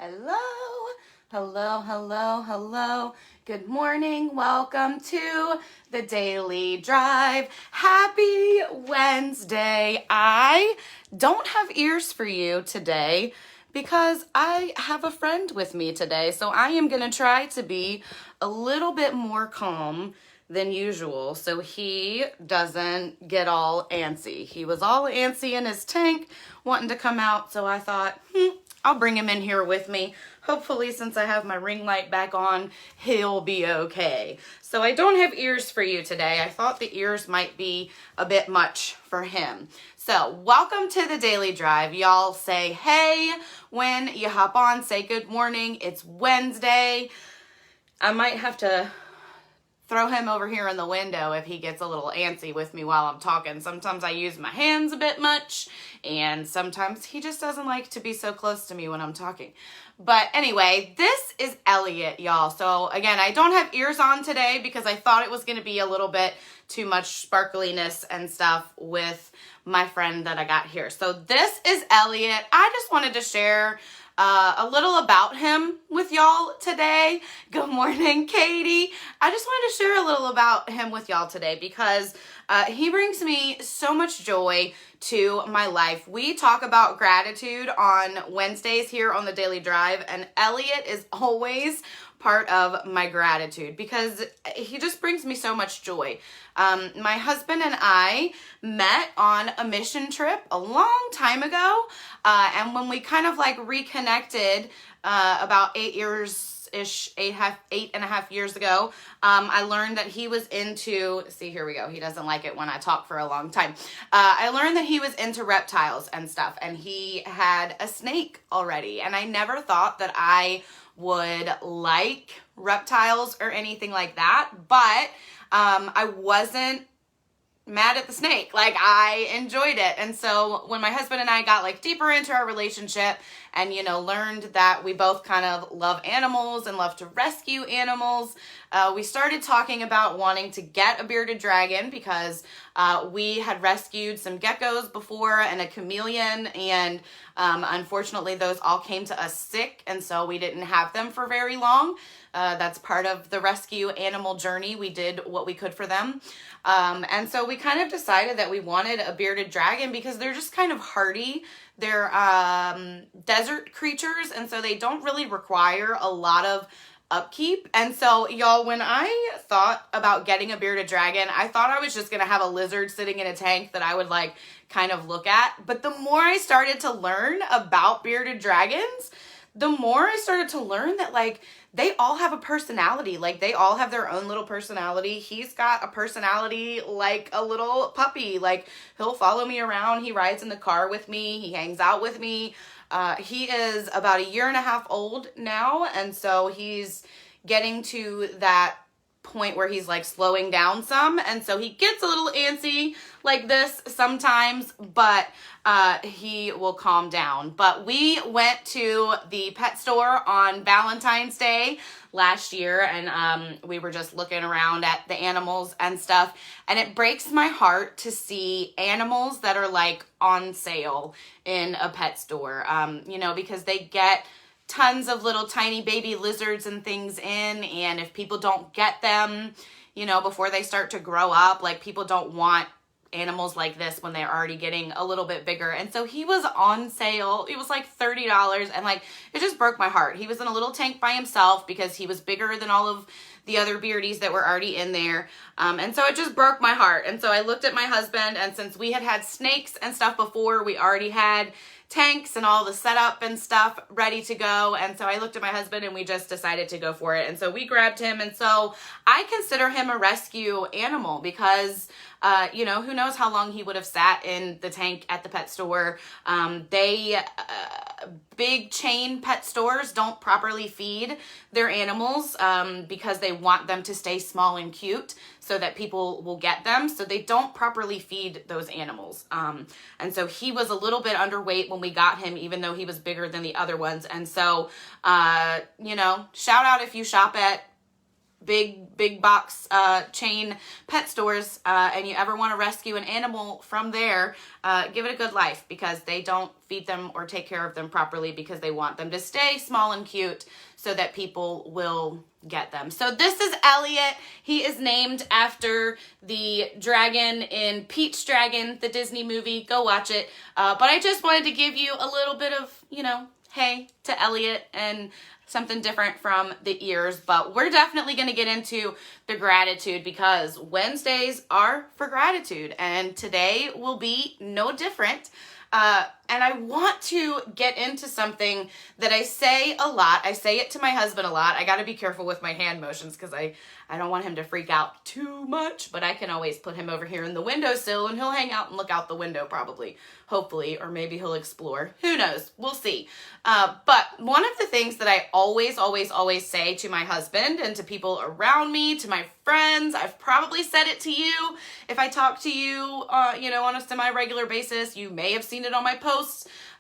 Hello, hello, hello, hello. Good morning. Welcome to the Daily Drive. Happy Wednesday. I don't have ears for you today because I have a friend with me today. So I am going to try to be a little bit more calm than usual so he doesn't get all antsy. He was all antsy in his tank wanting to come out, so I thought, I'll bring him in here with me. Hopefully, since I have my ring light back on, he'll be okay. So I don't have ears for you today. I thought the ears might be a bit much for him. So welcome to the Daily Drive. Y'all say hey when you hop on. Say good morning. It's Wednesday. I might have to throw him over here in the window if he gets a little antsy with me while I'm talking. Sometimes I use my hands a bit much, and sometimes he just doesn't like to be so close to me when I'm talking. But anyway, this is Elliot, y'all. So again, I don't have ears on today because I thought it was going to be a little bit too much sparkliness and stuff with my friend that I got here. So this is Elliot. I just wanted to share a little about him with y'all today. Good morning, Katie. I just wanted to share a little about him with y'all today because he brings me so much joy to my life. We talk about gratitude on Wednesdays here on the Daily Drive, and Elliot is always part of my gratitude because he just brings me so much joy. My husband and I met on a mission trip a long time ago, and when we kind of like reconnected about 8 and a half years ago, I learned that he was into, see, here we go. He doesn't like it when I talk for a long time. I learned that he was into reptiles and stuff, and he had a snake already, and I never thought that I would like reptiles or anything like that, but I wasn't mad at the snake. Like, I enjoyed it. And so when my husband and I got like deeper into our relationship and, learned that we both kind of love animals and love to rescue animals, we started talking about wanting to get a bearded dragon because we had rescued some geckos before and a chameleon, and unfortunately those all came to us sick, and so we didn't have them for very long. That's part of the rescue animal journey. We did what we could for them. And so we kind of decided that we wanted a bearded dragon because they're just kind of hardy. They're desert creatures, and so they don't really require a lot of upkeep. And so, y'all, when I thought about getting a bearded dragon, I thought I was just going to have a lizard sitting in a tank that I would like kind of look at. But the more I started to learn about bearded dragons, the more I started to learn that like they all have a personality. Like, they all have their own little personality. He's got a personality like a little puppy. Like, he'll follow me around. He rides in the car with me. He hangs out with me. He is about 1.5 years old now. And so he's getting to that point where he's like slowing down some, and so he gets a little antsy like this sometimes, but he will calm down. But we went to the pet store on Valentine's Day last year, and we were just looking around at the animals and stuff, and it breaks my heart to see animals that are like on sale in a pet store, because they get tons of little tiny baby lizards and things in, and if people don't get them, before they start to grow up, like, people don't want animals like this when they're already getting a little bit bigger. And so he was on sale. It was like $30, and like, it just broke my heart. He was in a little tank by himself because he was bigger than all of the other beardies that were already in there. And so it just broke my heart. And so I looked at my husband, and since we had snakes and stuff before, we already had tanks and all the setup and stuff ready to go. And so I looked at my husband and we just decided to go for it. And so we grabbed him. And so I consider him a rescue animal because, who knows how long he would have sat in the tank at the pet store. Big chain pet stores don't properly feed their animals because they want them to stay small and cute so that people will get them. So they don't properly feed those animals. And so he was a little bit underweight when we got him, even though he was bigger than the other ones. And so, shout out if you shop at big box chain pet stores, and you ever want to rescue an animal from there, give it a good life, because they don't feed them or take care of them properly because they want them to stay small and cute so that people will get them. So this is Elliot. He is named after the dragon in Pete's Dragon, the Disney movie. Go watch it. But I just wanted to give you a little bit of, hey to Elliot and something different from the ears. But we're definitely going to get into the gratitude, because Wednesdays are for gratitude, and today will be no different. And I want to get into something that I say a lot. I say it to my husband a lot. I got to be careful with my hand motions because I don't want him to freak out too much, but I can always put him over here in the windowsill and he'll hang out and look out the window probably, hopefully, or maybe he'll explore. Who knows? We'll see. But one of the things that I always say to my husband and to people around me, to my friends, I've probably said it to you. If I talk to you, on a semi-regular basis, you may have seen it on my posts.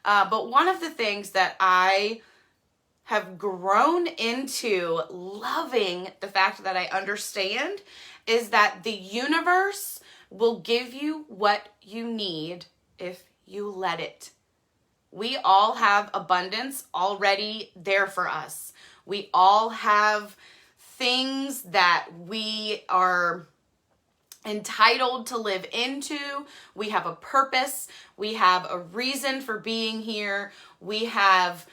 But one of the things that I have grown into loving the fact that I understand is that the universe will give you what you need if you let it. We all have abundance already there for us. We all have things that we are entitled to live into. We have a purpose. We have a reason for being here. We have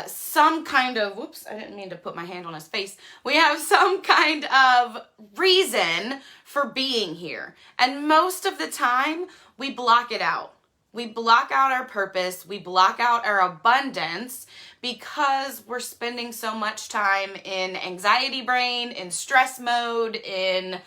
some kind of, whoops, I didn't mean to put my hand on his face. We have some kind of reason for being here. And most of the time, we block it out. We block out our purpose. We block out our abundance because we're spending so much time in anxiety brain, in stress mode, in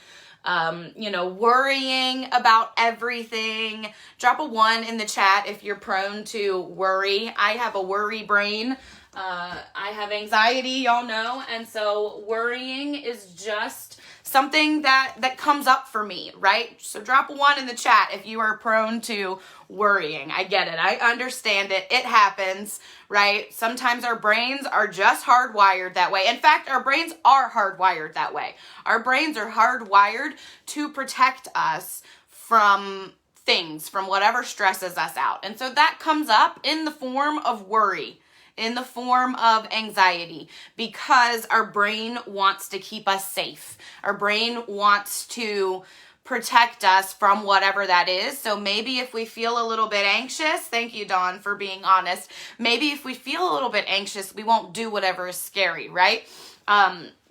worrying about everything. Drop a 1 in the chat if you're prone to worry. I have a worry brain. I have anxiety, y'all know. And so worrying is just something that comes up for me, right? So drop a 1 in the chat if you are prone to worrying. I get it. I understand it. It happens, right? Sometimes our brains are just hardwired that way. In fact, our brains are hardwired that way. Our brains are hardwired to protect us from things, from whatever stresses us out. And so that comes up in the form of worry, in the form of anxiety, because our brain wants to keep us safe. Our brain wants to protect us from whatever that is. So maybe if we feel a little bit anxious, thank you, Dawn, for being honest. Maybe if we feel a little bit anxious, we won't do whatever is scary, right?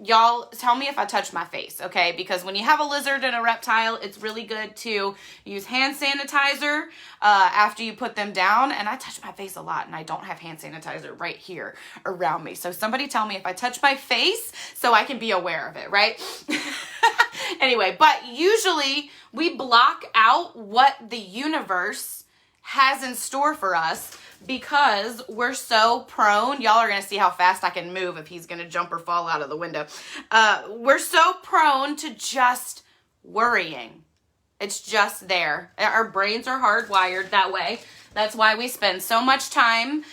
Y'all tell me if I touch my face, okay? Because when you have a lizard and a reptile, it's really good to use hand sanitizer after you put them down. And I touch my face a lot, and I don't have hand sanitizer right here around me. So somebody tell me if I touch my face so I can be aware of it, right? Anyway, but usually we block out what the universe has in store for us because we're so prone. Y'all are going to see how fast I can move if he's going to jump or fall out of the window. We're so prone to just worrying. It's just there. Our brains are hardwired that way. That's why we spend so much time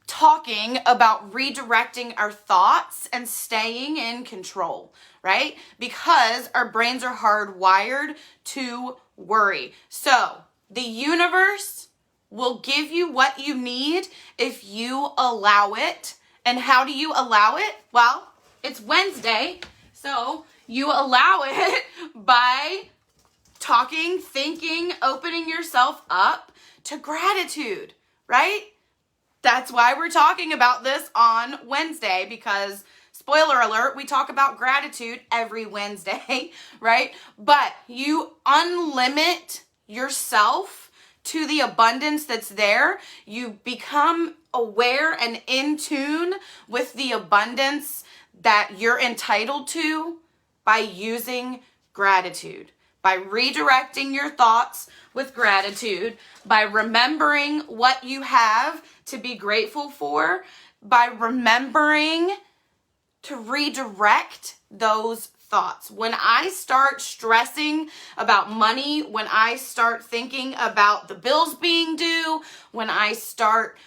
talking about redirecting our thoughts and staying in control, right? Because our brains are hardwired to worry. So the universe will give you what you need if you allow it. And how do you allow it? Well, it's Wednesday, so you allow it by talking, thinking, opening yourself up to gratitude, right? That's why we're talking about this on Wednesday, because spoiler alert, we talk about gratitude every Wednesday, right? But you unlimit yourself to the abundance that's there. You become aware and in tune with the abundance that you're entitled to by using gratitude, by redirecting your thoughts with gratitude, by remembering what you have to be grateful for, by remembering to redirect those thoughts. When I start stressing about money, when I start thinking about the bills being due, when I start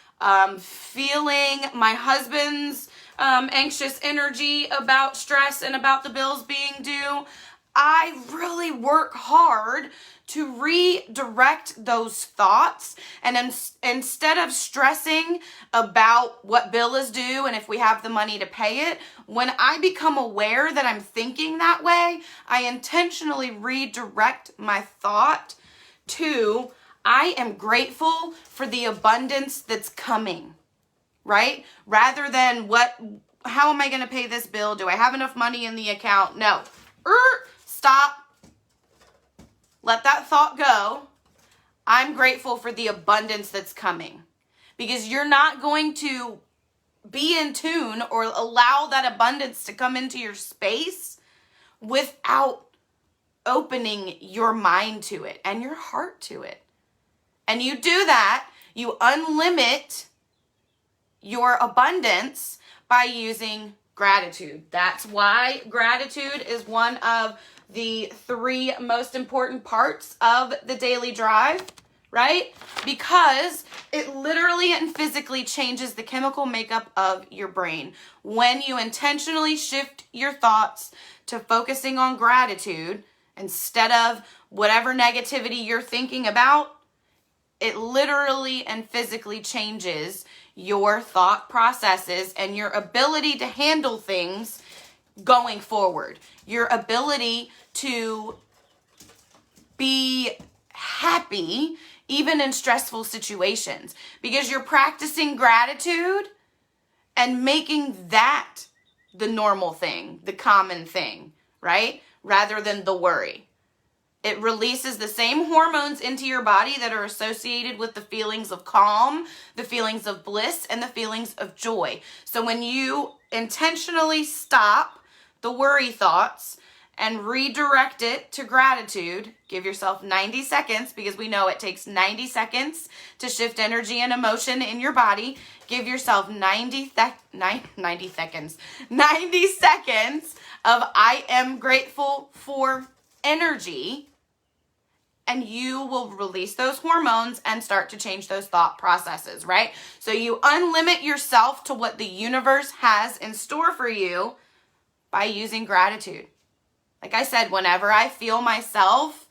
feeling my husband's anxious energy about stress and about the bills being due, I really work hard to redirect those thoughts. And instead of stressing about what bill is due and if we have the money to pay it, when I become aware that I'm thinking that way, I intentionally redirect my thought to, I am grateful for the abundance that's coming, right? Rather than how am I going to pay this bill? Do I have enough money in the account? No. Stop. Let that thought go. I'm grateful for the abundance that's coming, because you're not going to be in tune or allow that abundance to come into your space without opening your mind to it and your heart to it. And you do that, you unlimit your abundance by using gratitude. That's why gratitude is one of the 3 most important parts of the daily drive, right? Because it literally and physically changes the chemical makeup of your brain. When you intentionally shift your thoughts to focusing on gratitude instead of whatever negativity you're thinking about, it literally and physically changes your thought processes and your ability to handle things going forward. Your ability to be happy even in stressful situations, because you're practicing gratitude and making that the normal thing, the common thing, right? Rather than the worry. It releases the same hormones into your body that are associated with the feelings of calm, the feelings of bliss, and the feelings of joy. So when you intentionally stop the worry thoughts and redirect it to gratitude, give yourself 90 seconds, because we know it takes 90 seconds to shift energy and emotion in your body. Give yourself 90 seconds of I am grateful for energy, and you will release those hormones and start to change those thought processes, right? So you unlimit yourself to what the universe has in store for you by using gratitude. Like I said, whenever I feel myself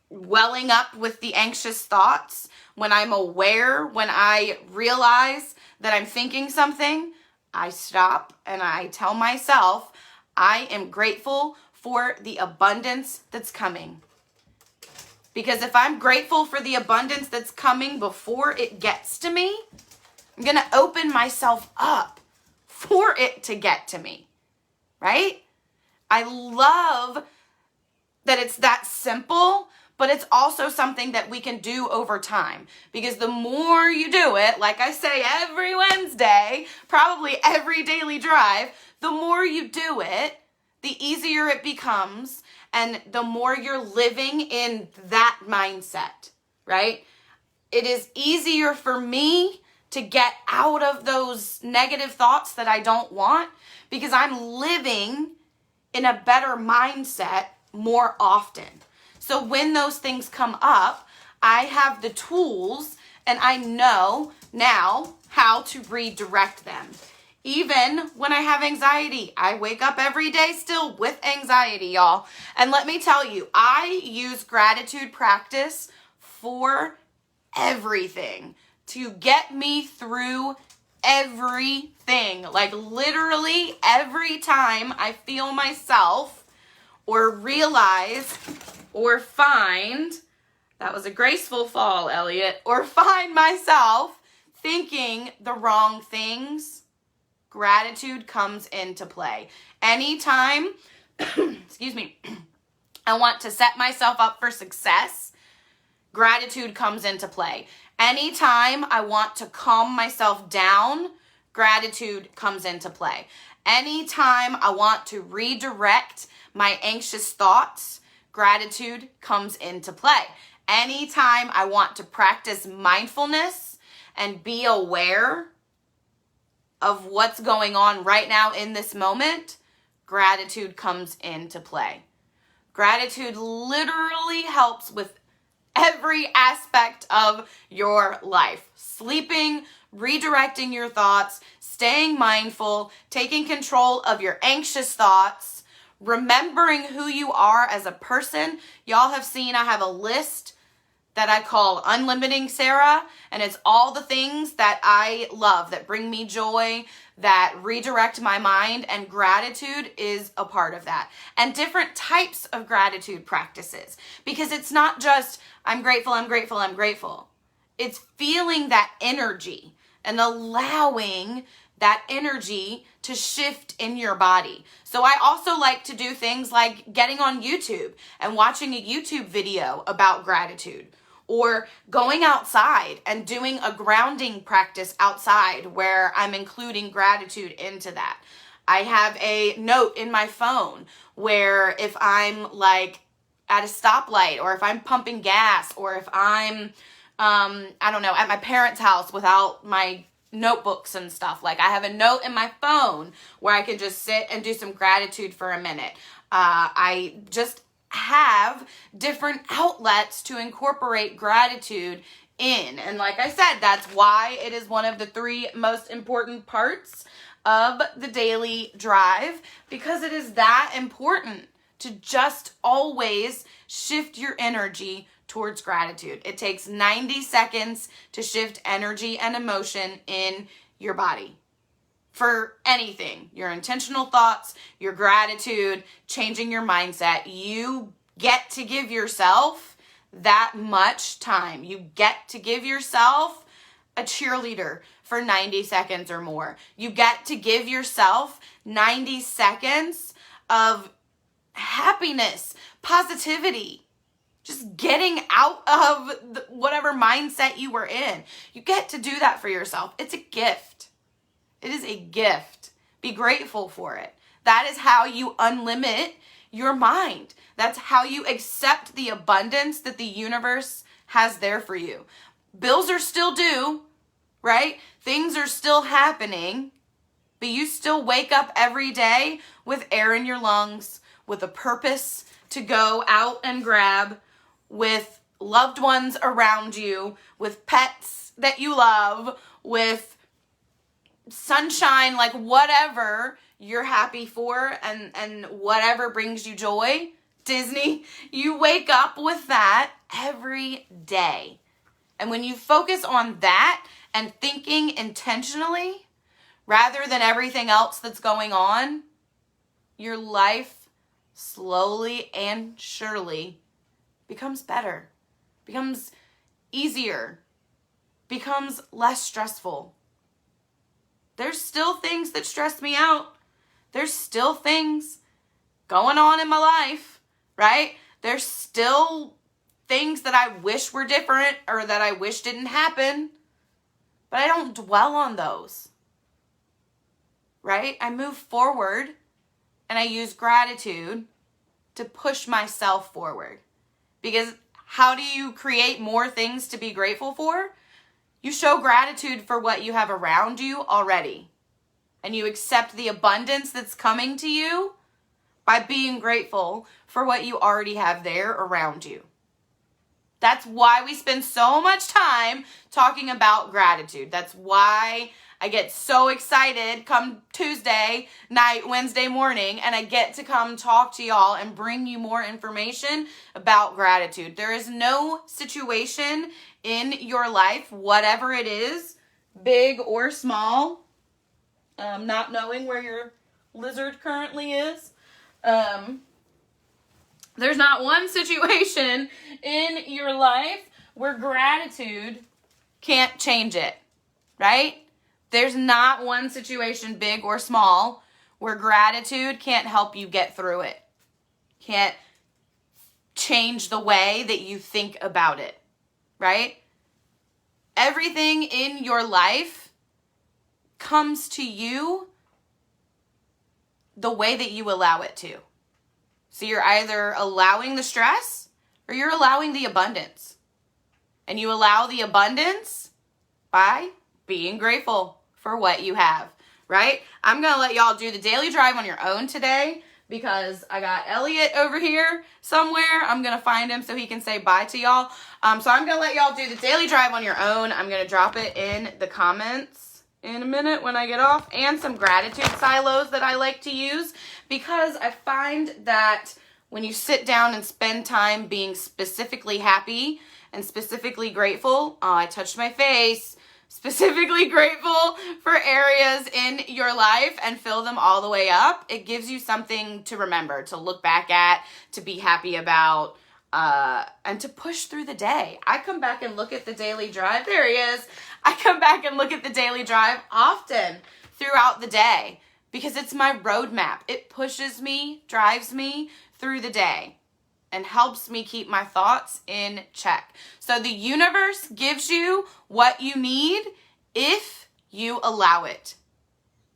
welling up with the anxious thoughts, when I'm aware, when I realize that I'm thinking something, I stop and I tell myself, I am grateful for the abundance that's coming. Because if I'm grateful for the abundance that's coming before it gets to me, I'm going to open myself up for it to get to me, right? I love that it's that simple, but it's also something that we can do over time. Because the more you do it, like I say every Wednesday, probably every daily drive, the more you do it, the easier it becomes, and the more you're living in that mindset, right? It is easier for me to get out of those negative thoughts that I don't want, because I'm living in a better mindset more often. So when those things come up, I have the tools and I know now how to redirect them. Even when I have anxiety, I wake up every day still with anxiety, y'all. And let me tell you, I use gratitude practice for everything to get me through everything. Like literally every time I feel myself or realize or find, that was a graceful fall, Elliot, or find myself thinking the wrong things, gratitude comes into play. Anytime, excuse me, I want to set myself up for success, gratitude comes into play. Anytime I want to calm myself down, gratitude comes into play. Anytime I want to redirect my anxious thoughts, gratitude comes into play. Anytime I want to practice mindfulness and be aware of what's going on right now in this moment, gratitude comes into play. Gratitude literally helps with every aspect of your life. Sleeping, redirecting your thoughts, staying mindful, taking control of your anxious thoughts, remembering who you are as a person. Y'all have seen I have a list that I call Unlimiting Sarah, and it's all the things that I love, that bring me joy, that redirect my mind, and gratitude is a part of that. And different types of gratitude practices, because it's not just, I'm grateful, I'm grateful, I'm grateful. It's feeling that energy and allowing that energy to shift in your body. So I also like to do things like getting on YouTube and watching a YouTube video about gratitude, or going outside and doing a grounding practice outside where I'm including gratitude into that. I have a note in my phone where if I'm like at a stoplight, or if I'm pumping gas, or if I'm, I don't know, at my parents' house without my notebooks and stuff, like I have a note in my phone where I can just sit and do some gratitude for a minute. I just have different outlets to incorporate gratitude in. And like I said, that's why it is one of the 3 most important parts of the daily drive, because it is that important to just always shift your energy towards gratitude. It takes 90 seconds to shift energy and emotion in your body. For anything, your intentional thoughts, your gratitude, changing your mindset, you get to give yourself that much time. You get to give yourself a cheerleader for 90 seconds or more. You get to give yourself 90 seconds of happiness, positivity, just getting out of whatever mindset you were in. You get to do that for yourself. It's a gift. It is a gift. Be grateful for it. That is how you unlimit your mind. That's how you accept the abundance that the universe has there for you. Bills are still due, right? Things are still happening, but you still wake up every day with air in your lungs, with a purpose to go out and grab, with loved ones around you, with pets that you love, with sunshine, like whatever you're happy for and whatever brings you joy. Disney, you wake up with that every day. And when you focus on that and thinking intentionally rather than everything else that's going on, your life slowly and surely becomes better, becomes easier, becomes less stressful. There's still things that stress me out. There's still things going on in my life, right? There's still things that I wish were different or that I wish didn't happen, but I don't dwell on those, right? I move forward and I use gratitude to push myself forward. Because how do you create more things to be grateful for? You show gratitude for what you have around you already. And you accept the abundance that's coming to you by being grateful for what you already have there around you. That's why we spend so much time talking about gratitude. That's why I get so excited come Tuesday night, Wednesday morning, and I get to come talk to y'all and bring you more information about gratitude. There is no situation in your life, whatever it is, big or small, not knowing where your lizard currently is, there's not one situation in your life where gratitude can't change it, right? There's not one situation, big or small, where gratitude can't help you get through it. Can't change the way that you think about it, right? Everything in your life comes to you the way that you allow it to. So you're either allowing the stress or you're allowing the abundance. And you allow the abundance by being grateful for what you have, right? I'm going to let y'all do the daily drive on your own today. because I got Elliot over here somewhere. I'm going to find him so he can say bye to y'all. So I'm going to let y'all do the daily drive on your own. I'm going to drop it in the comments in a minute when I get off, and some gratitude silos that I like to use, because I find that when you sit down and spend time being specifically happy and specifically grateful, I touched my face, specifically grateful for areas in your life and fill them all the way up, it gives you something to remember, to look back at, to be happy about, and to push through the day. I come back and look at the daily drive. There he is. I come back and look at the daily drive often throughout the day because it's my roadmap. It pushes me, drives me through the day, and helps me keep my thoughts in check. So the universe gives you what you need if you allow it.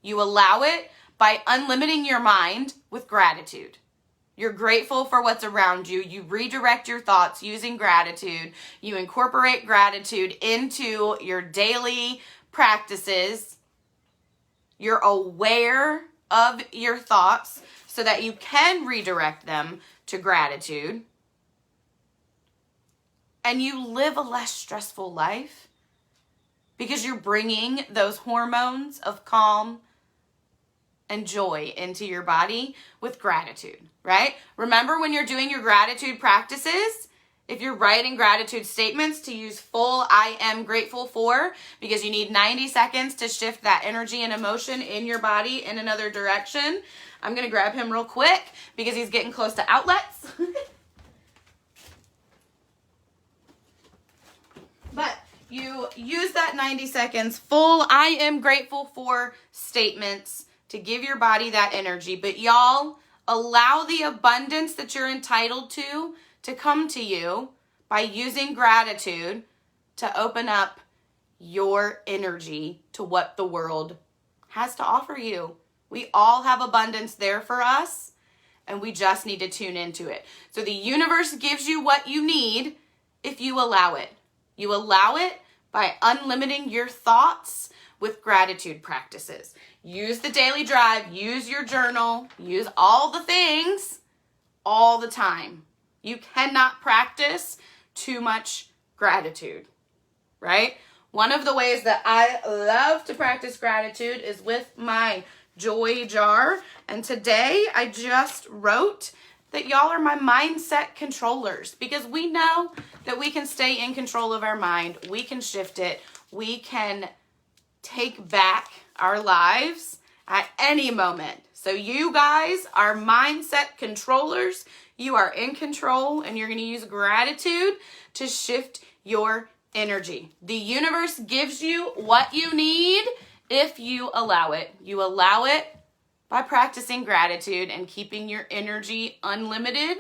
You allow it by unlimiting your mind with gratitude. You're grateful for what's around you. You redirect your thoughts using gratitude. You incorporate gratitude into your daily practices. You're aware of your thoughts so that you can redirect them to gratitude. And you live a less stressful life because you're bringing those hormones of calm and joy into your body with gratitude, right? Remember, when you're doing your gratitude practices, if you're writing gratitude statements, to use full I am grateful for, because you need 90 seconds to shift that energy and emotion in your body in another direction. I'm going to grab him real quick because he's getting close to outlets. But you use that 90 seconds full I am grateful for statements to give your body that energy. But y'all, allow the abundance that you're entitled to come to you by using gratitude to open up your energy to what the world has to offer you. We all have abundance there for us, and we just need to tune into it. So the universe gives you what you need if you allow it. You allow it by unlimiting your thoughts with gratitude practices. Use the daily drive, use your journal, use all the things all the time. You cannot practice too much gratitude, right? One of the ways that I love to practice gratitude is with my joy jar. And today I just wrote that y'all are my mindset controllers, because we know that we can stay in control of our mind. We can shift it. We can take back our lives at any moment. So you guys are mindset controllers. You are in control, and you're going to use gratitude to shift your energy. The universe gives you what you need if you allow it. You allow it by practicing gratitude and keeping your energy unlimited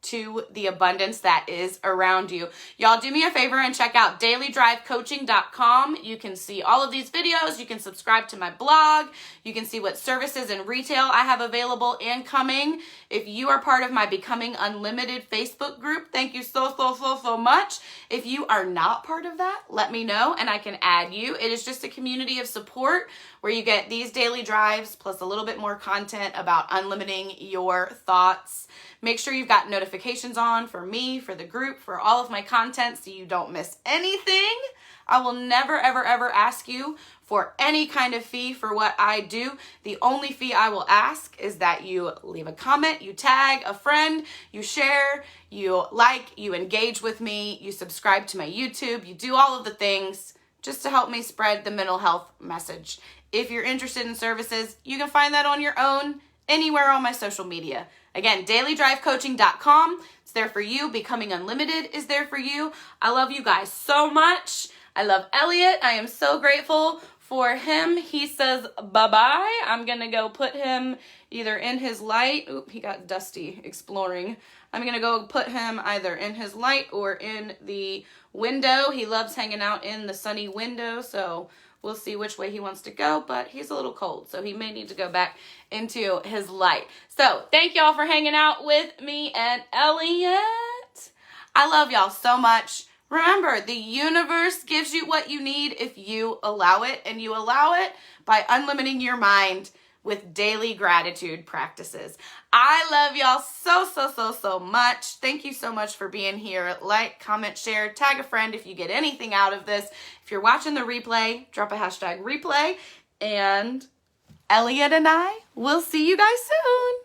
to the abundance that is around you. Y'all, do me a favor and check out dailydrivecoaching.com. You can see all of these videos. You can subscribe to my blog. You can see what services and retail I have available and coming. If you are part of my Becoming Unlimited Facebook group, thank you so much. If you are not part of that, let me know and I can add you. It is just a community of support where you get these daily drives plus a little bit more content about unlimiting your thoughts. Make sure you've got notifications on for me, for the group, for all of my content so you don't miss anything. I will never, ever ask you for any kind of fee for what I do. The only fee I will ask is that you leave a comment, you tag a friend, you share, you like, you engage with me, you subscribe to my YouTube, you do all of the things just to help me spread the mental health message. If you're interested in services, you can find that on your own anywhere on my social media. Again, dailydrivecoaching.com. It's there for you. Becoming Unlimited is there for you. I love you guys so much. I love Elliot. I am so grateful for him. He says bye-bye. I'm going to go put him either in his light. Oop, he got dusty exploring. I'm going to go put him either in his light or in the window. He loves hanging out in the sunny window, so we'll see which way he wants to go, but he's a little cold, so he may need to go back into his light. So thank y'all for hanging out with me and Elliot. I love y'all so much. Remember, the universe gives you what you need if you allow it, and you allow it by unlimiting your mind with daily gratitude practices. I love y'all so much. Thank you so much for being here. Like, comment, share, tag a friend if you get anything out of this. If you're watching the replay, drop a hashtag replay. And Elliot and I will see you guys soon.